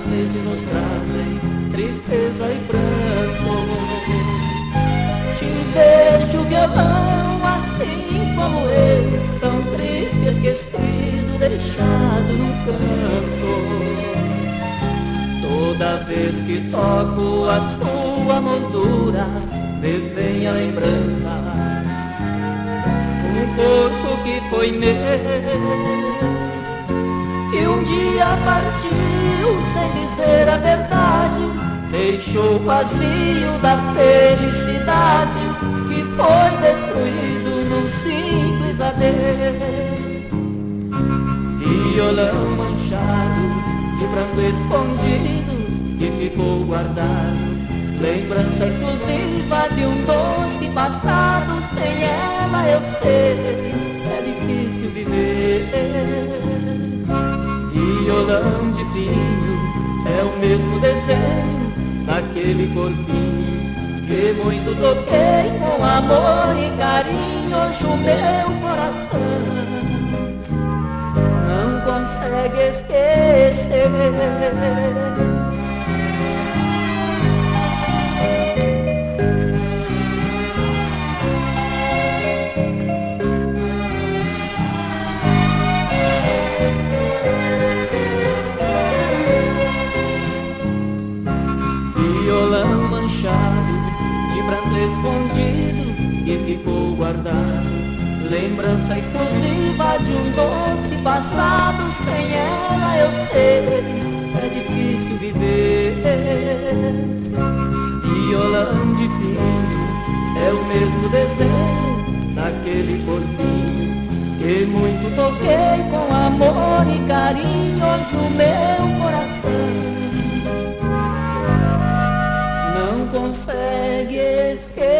vezes nos trazem tristeza e pranto. Te vejo violão assim como eu, tão triste, esquecido, deixado num canto. Toda vez que toco a sua moldura, me vem a lembrança, um corpo que foi meu, que um dia partiu sem dizer a verdade, deixou o vazio da felicidade que foi destruído num simples adeus. Violão manchado de branco escondido que ficou guardado, lembrança exclusiva de um doce passado. Sem ela eu sei, é difícil viver. Violão de pinho é o mesmo desenho daquele corpinho que muito toquei com amor e carinho. Hoje o meu coração não consegue esquecer. Violão manchado de branco escondido que ficou guardado, lembrança exclusiva de um doce passado. Sem ela eu sei, é difícil viver. Violão de pinho é o mesmo desenho daquele corpinho que muito toquei com amor e carinho. Hoje o meu coração não consegue esquecer.